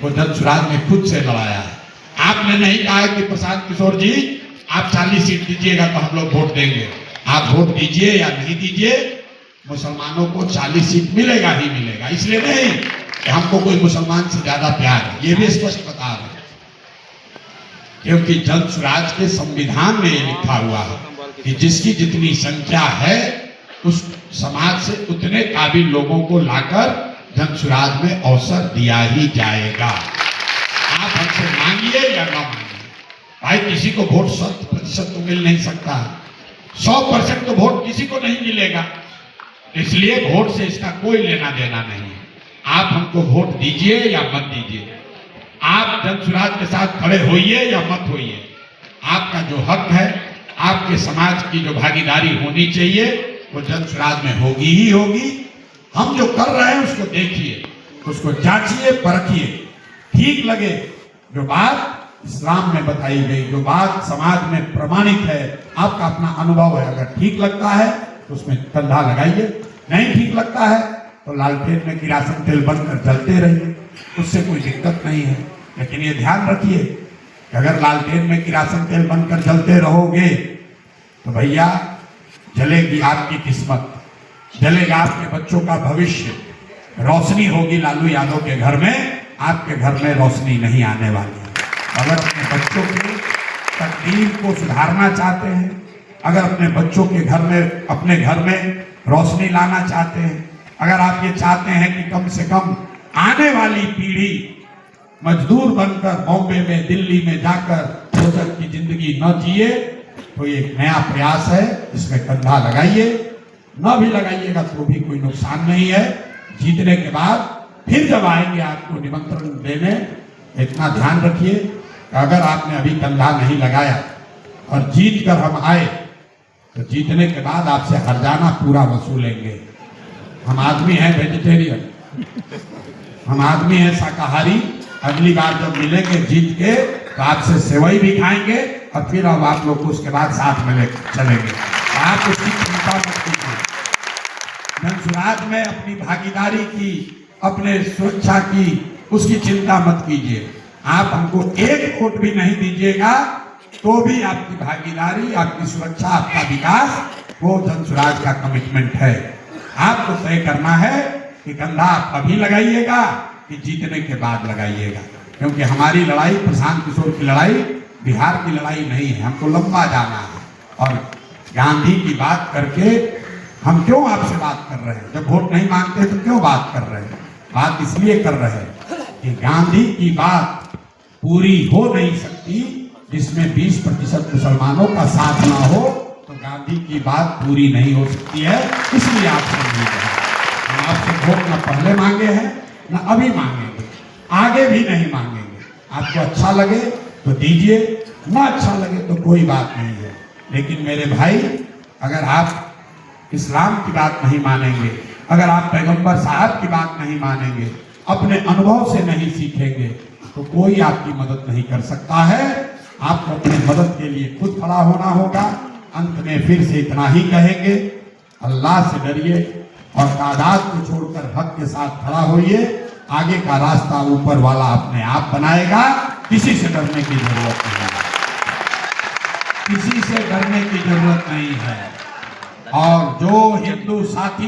वो धनसुराज ने खुद से लड़ाया है। आपने नहीं कहा है कि प्रशांत किशोर जी आप 40 सीट दीजिएगा तो हम लोग वोट देंगे। आप वोट दीजिए या नहीं दीजिए, मुसलमानों को 40 सीट मिलेगा ही मिलेगा। इसलिए नहीं कि हमको कोई मुसलमान से ज्यादा प्यार है, ये भी स्पष्ट बता रहे, क्योंकि धनसुराज के संविधान में ये लिखा हुआ है कि जिसकी जितनी संख्या है उस समाज से उतने काबिल लोगों को लाकर धनसुराज में अवसर दिया ही जाएगा। आप हमसे मांगिए या ना मांगिए, भाई किसी को वोट 100% तो मिल नहीं सकता, 100% तो वोट किसी को नहीं मिलेगा। इसलिए वोट से इसका कोई लेना देना नहीं है। आप हमको वोट दीजिए या मत दीजिए, आप धनसुराज के साथ खड़े होइए या मत होइए, आपका जो हक है, आपके समाज की जो भागीदारी होनी चाहिए वो धनसुराज में होगी ही होगी। हम जो कर रहे हैं उसको देखिए, उसको जांचिए, परखिए, ठीक लगे जो बात इस्लाम में बताई गई, जो बात समाज में प्रमाणित है, आपका अपना अनुभव है, अगर ठीक लगता है तो उसमें कंधा लगाइए, नहीं ठीक लगता है तो लालटेन में किरासन तेल बनकर जलते रहिए, उससे कोई दिक्कत नहीं है। लेकिन ये ध्यान रखिए कि अगर लालटेन में किरासन तेल बनकर जलते रहोगे तो भैया जलेगी आपकी किस्मत, जलेगा आपके बच्चों का भविष्य, रोशनी होगी लालू यादव के घर में, आपके घर में रोशनी नहीं आने वाली है। अगर अपने बच्चों के तकदीर को सुधारना चाहते हैं, अगर अपने बच्चों के घर में, अपने घर में रोशनी लाना चाहते हैं, अगर आप ये चाहते हैं कि कम से कम आने वाली पीढ़ी मजदूर बनकर बॉम्बे में, दिल्ली में जाकर रोजर की जिंदगी न जिए, तो ये एक नया प्रयास है, इसमें कंधा लगाइए। न भी लगाइएगा तो भी कोई नुकसान नहीं है। जीतने के बाद फिर जब आएंगे आपको निमंत्रण देने, इतना ध्यान रखिए कि अगर आपने अभी कंधा नहीं लगाया और जीत कर हम आए तो जीतने के बाद आपसे हर्जाना पूरा वसूलेंगे। हम आदमी हैं वेजिटेरियन, हम आदमी हैं शाकाहारी। अगली बार जब मिलेंगे जीत के तो आपसे सेवई भी खाएंगे और फिर अब आप लोग को उसके बाद साथ में चलेंगे। आप उसकी चिंता मत कीजिए। धनसुराज में अपनी भागीदारी की, अपने सुरक्षा की, उसकी चिंता मत कीजिए। आप हमको एक वोट भी नहीं दीजिएगा तो भी आपकी भागीदारी, आपकी सुरक्षा, आपका विकास, वो धनसुराज का कमिटमेंट है। आपको तय करना है कि कंधा आप अभी लगाइएगा कि जीतने के बाद लगाइएगा, क्योंकि हमारी लड़ाई, प्रशांत किशोर की लड़ाई बिहार की लड़ाई नहीं है, हमको लंबा जाना है। और गांधी की बात करके हम क्यों आपसे बात कर रहे हैं? जब वोट नहीं मांगते तो क्यों बात कर रहे हैं? बात इसलिए कर रहे हैं कि गांधी की बात पूरी हो नहीं सकती जिसमें 20% मुसलमानों का साथ ना हो, तो गांधी की बात पूरी नहीं हो सकती है। इसलिए आपसे उम्मीद है, हम आपसे वोट न पहले मांगे हैं न अभी मांगेंगे, आगे भी नहीं मांगेंगे। आपको अच्छा लगे तो दीजिए, ना अच्छा लगे तो कोई बात नहीं है। लेकिन मेरे भाई, अगर आप इस्लाम की बात नहीं मानेंगे, अगर आप पैगंबर साहब की बात नहीं मानेंगे, अपने अनुभव से नहीं सीखेंगे, तो कोई आपकी मदद नहीं कर सकता है। आपको अपनी मदद के लिए खुद खड़ा होना होगा। अंत में फिर से इतना ही कहेंगे, अल्लाह से डरिए और तादाद को छोड़कर हक के साथ खड़ा होइए। आगे का रास्ता ऊपर वाला अपने आप बनाएगा, किसी से डरने की जरूरत नहीं है, किसी से डरने की जरूरत नहीं है। और जो हिंदू साथी